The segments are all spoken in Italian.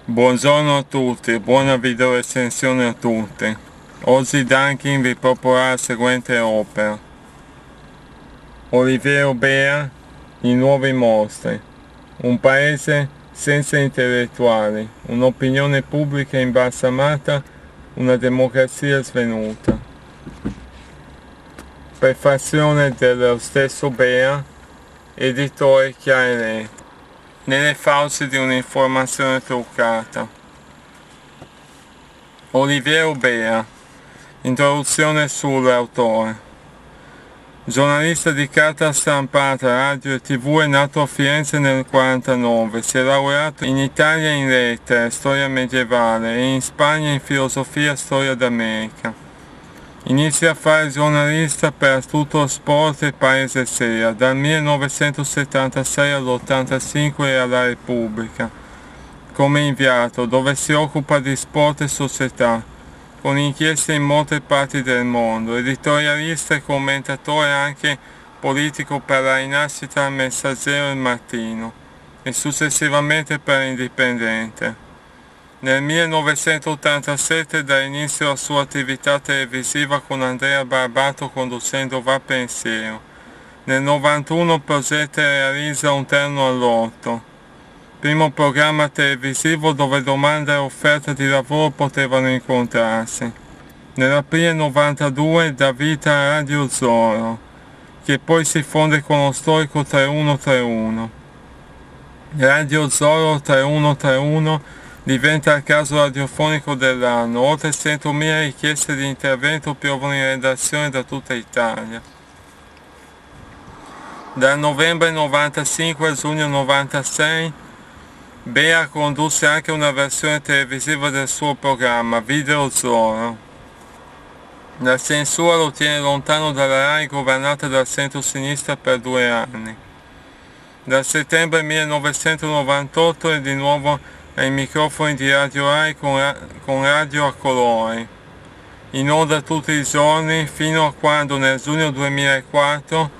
Buongiorno a tutti, buona video recensione a tutti. Oggi Duncan vi proporrà la seguente opera. Oliviero Bea, I nuovi mostri. Un paese senza intellettuali, un'opinione pubblica imbalsamata, una democrazia svenuta. Prefazione dello stesso Bea, editore Chiaretti. Nelle fauci di un'informazione truccata. Oliviero Bea. Introduzione sull'autore. Giornalista di carta stampata, radio e tv, è nato a Firenze nel 1949, si è laureato in Italia in lettere, storia medievale, e in Spagna in filosofia, storia d'America. Inizia a fare giornalista per Tutto Sport e Paese Sera, dal 1976 all'85 e alla Repubblica, come inviato, dove si occupa di sport e società, con inchieste in molte parti del mondo, editorialista e commentatore anche politico per la Rinascita, Il Messaggero e Il Mattino, e successivamente per Indipendente. Nel 1987 dà inizio alla sua attività televisiva con Andrea Barbato conducendo Va Pensiero. Nel 91 progetta e realizza Un terno all'otto, primo programma televisivo dove domanda e offerta di lavoro potevano incontrarsi. Nell'aprile 92 dà vita a Radio Zorro, che poi si fonde con lo storico 3131. Radio Zorro 3131 diventa il caso radiofonico dell'anno, oltre 100.000 richieste di intervento piovono in redazione da tutta Italia. Dal novembre 95 al giugno 96 Bea condusse anche una versione televisiva del suo programma, Video Zorro. La censura lo tiene lontano dalla RAI, governata dal centro-sinistra per 2 anni. Dal settembre 1998 è di nuovo ai microfoni di Radio Rai con Radio a colori, in onda tutti i giorni, fino a quando nel giugno 2004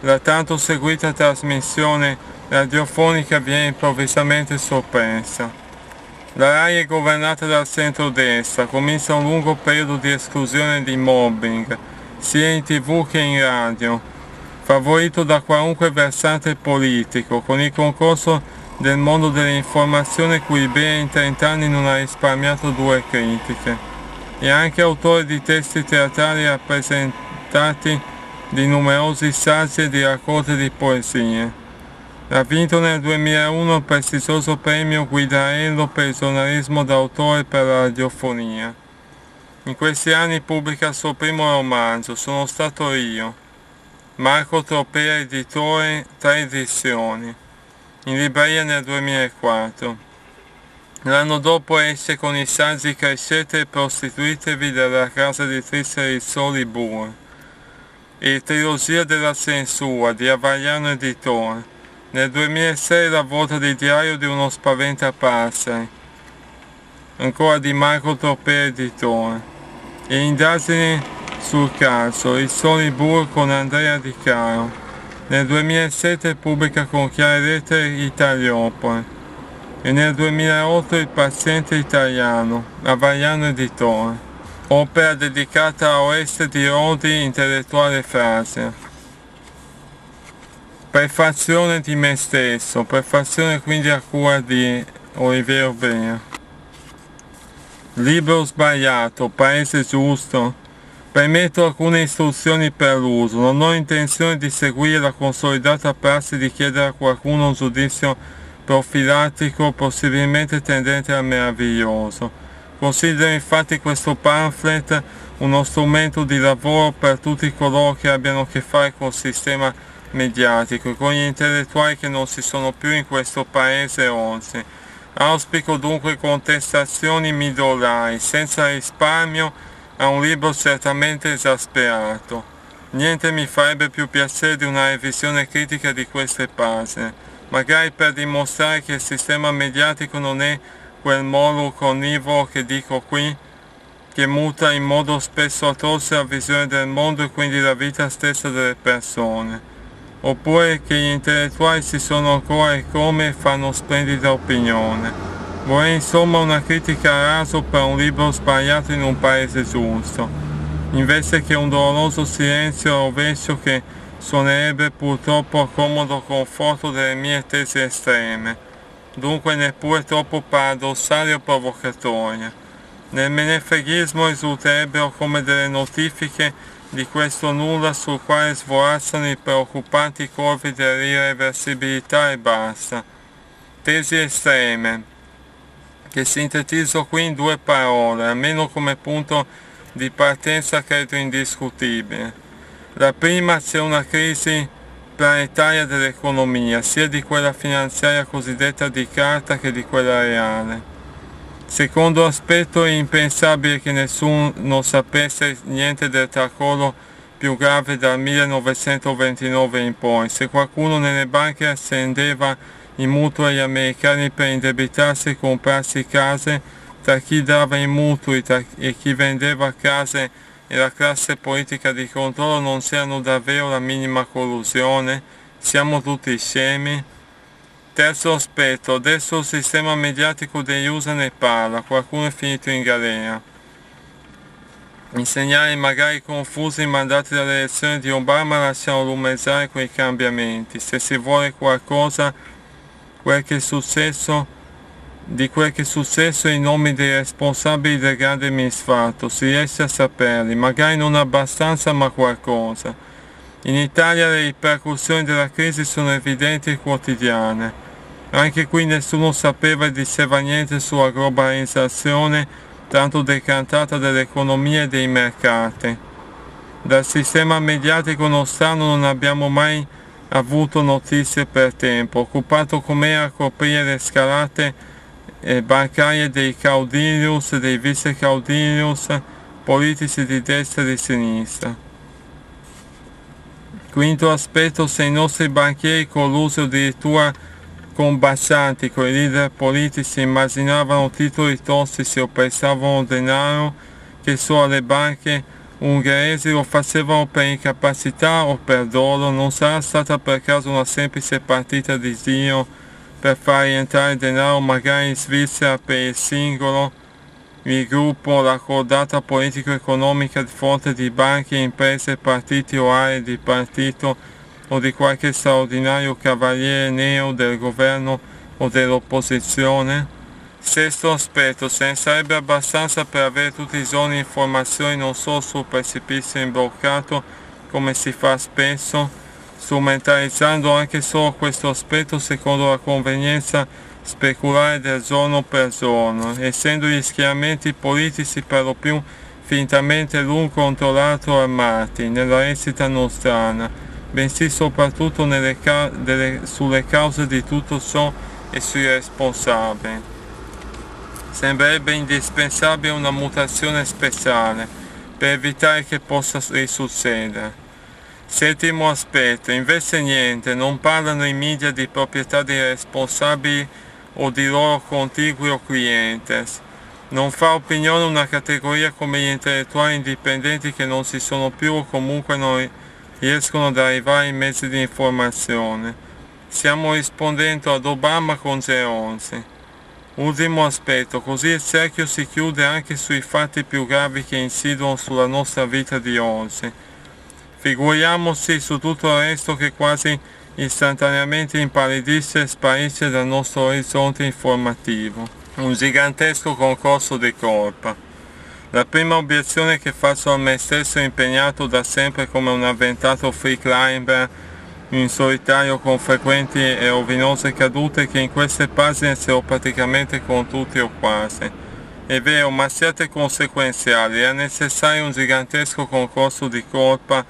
la tanto seguita trasmissione radiofonica viene improvvisamente soppressa. La Rai è governata dal centrodestra, comincia un lungo periodo di esclusione e di mobbing, sia in TV che in radio, favorito da qualunque versante politico, con il concorso del mondo dell'informazione cui Bea in 30 anni non ha risparmiato 2 critiche. È anche autore di testi teatrali rappresentati di numerosi saggi e di raccolte di poesie. Ha vinto nel 2001 il prestigioso premio Guidarello per il giornalismo d'autore per la radiofonia. In questi anni pubblica il suo primo romanzo, Sono stato io. Marco Tropea editore, 3 edizioni. In libreria nel 2004. L'anno dopo esce con i saggi Crescete e prostituitevi della casa editrice Rizzoli Bur e Trilogia della censura di Avagliano Editore. Nel 2006 la volta di Diario di uno spaventapasseri, ancora di Marco Tropea editore, e Indagini sul calcio, Rizzoli Bur con Andrea Di Caro. Nel 2007 pubblica con Chiaretti Italiopoli e nel 2008 Il paziente italiano, Avagliano editore, opera dedicata a Oreste di Rodi, intellettuale frase. Prefazione di me stesso, prefazione quindi a cura di Oliviero Bea. Libro sbagliato, paese giusto. Permetto alcune istruzioni per l'uso, non ho intenzione di seguire la consolidata prassi di chiedere a qualcuno un giudizio profilattico possibilmente tendente al meraviglioso. Considero infatti questo pamphlet uno strumento di lavoro per tutti coloro che abbiano a che fare col sistema mediatico e con gli intellettuali che non ci sono più in questo paese oggi. Auspico dunque contestazioni midolari, senza risparmio, a un libro certamente esasperato. Niente mi farebbe più piacere di una revisione critica di queste pagine, magari per dimostrare che il sistema mediatico non è quel molo connivoro che dico qui, che muta in modo spesso atroce la visione del mondo e quindi la vita stessa delle persone, oppure che gli intellettuali ci sono ancora e come fanno splendida opinione. Vorrei insomma una critica a raso per un libro sbagliato in un paese giusto, invece che un doloroso silenzio a rovescio che suonerebbe purtroppo a comodo conforto delle mie tesi estreme, dunque neppure troppo paradossali o provocatorie. Nel menefreghismo risulterebbero come delle notifiche di questo nulla sul quale svolazzano i preoccupanti corvi dell'irreversibilità e basta. Tesi estreme, che sintetizzo qui in 2 parole, almeno come punto di partenza credo indiscutibile. La prima, c'è una crisi planetaria dell'economia, sia di quella finanziaria cosiddetta di carta che di quella reale. Secondo aspetto, è impensabile che nessuno sapesse niente del tracollo più grave dal 1929 in poi. Se qualcuno nelle banche accendeva i mutui agli americani per indebitarsi e comprarsi case, tra chi dava i mutui e chi vendeva case e la classe politica di controllo non c'erano davvero la minima collusione? Siamo tutti scemi? Terzo aspetto, adesso il sistema mediatico degli USA ne parla, qualcuno è finito in galera. I segnali magari confusi mandati dalle elezioni di Obama lasciano lumeggiare quei cambiamenti. Se si vuole qualcosa di quel che è successo e i nomi dei responsabili del grande misfatto, si riesce a saperli, magari non abbastanza ma qualcosa. In Italia le ripercussioni della crisi sono evidenti e quotidiane. Anche qui nessuno sapeva e diceva niente sulla globalizzazione tanto decantata dell'economia e dei mercati. Dal sistema mediatico nostrano non abbiamo mai avuto notizie per tempo, occupato com'era a coprire le scalate bancarie dei caudillius e dei vice caudillius, politici di destra e di sinistra. Quinto aspetto, se i nostri banchieri collusi o addirittura combacianti con i leader politici immaginavano titoli tossici o prestavano denaro che solo alle banche ungheresi lo facevano per incapacità o per dolo, non sarà stata per caso una semplice partita di giro per far rientrare denaro magari in Svizzera per il singolo, il gruppo, la cordata politico-economica di fronte di banche, imprese, partiti o aree di partito o di qualche straordinario cavaliere neo del governo o dell'opposizione? Sesto aspetto, se ne sarebbe abbastanza per avere tutti i giorni informazioni non solo sul precipizio imbroccato come si fa spesso, strumentalizzando anche solo questo aspetto secondo la convenienza speculare del giorno per giorno, essendo gli schieramenti politici per lo più fintamente l'un contro l'altro armati nella recita nostrana, bensì soprattutto sulle cause di tutto ciò e sui responsabili. Sembrerebbe indispensabile una mutazione speciale per evitare che possa risuccedere. Settimo aspetto, invece niente, non parlano i media di proprietà dei responsabili o di loro contigui o clientes. Non fa opinione una categoria come gli intellettuali indipendenti che non si sono più o comunque non riescono ad arrivare ai mezzi di informazione. Stiamo rispondendo ad Obama con G11. Ultimo aspetto, così il cerchio si chiude anche sui fatti più gravi che incidono sulla nostra vita di oggi. Figuriamoci su tutto il resto che quasi istantaneamente impallidisce e sparisce dal nostro orizzonte informativo. Un gigantesco concorso di colpa. La prima obiezione che faccio a me stesso, impegnato da sempre come un avventato free climber in solitario con frequenti e rovinose cadute, che in queste pagine ce l'ho praticamente con tutti o quasi. È vero, ma siate conseguenziali, è necessario un gigantesco concorso di colpa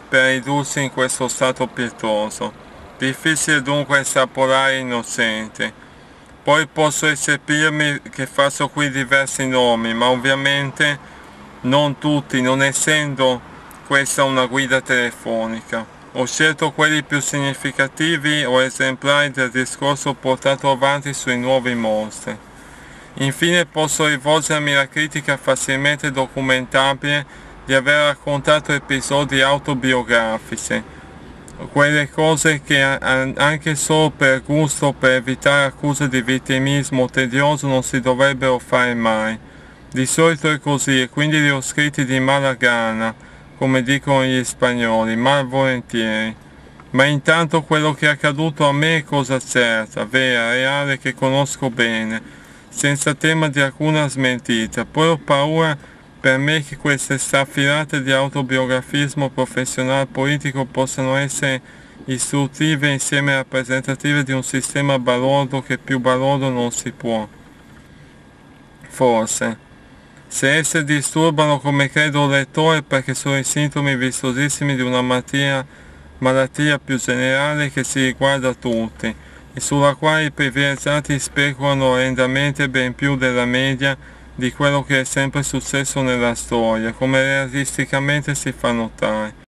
per ridursi in questo stato pietoso. Difficile dunque estrapolare innocenti. Poi posso esserpirmi che faccio qui diversi nomi, ma ovviamente non tutti, non essendo questa una guida telefonica. Ho scelto quelli più significativi o esemplari del discorso portato avanti sui nuovi mostri. Infine posso rivolgermi alla critica facilmente documentabile di aver raccontato episodi autobiografici, quelle cose che anche solo per gusto, per evitare accuse di vittimismo tedioso, non si dovrebbero fare mai. Di solito è così e quindi li ho scritti di mala gana, come dicono gli spagnoli, malvolentieri. Ma intanto quello che è accaduto a me è cosa certa, vera, reale, che conosco bene, senza tema di alcuna smentita. Poi ho paura per me che queste staffilate di autobiografismo professionale politico possano essere istruttive insieme rappresentative di un sistema balordo che più balordo non si può. Forse. Se esse disturbano come credo il lettore perché sono i sintomi vistosissimi di una malattia più generale che si riguarda tutti e sulla quale i privilegiati speculano orrendamente ben più della media di quello che è sempre successo nella storia, come realisticamente si fa notare.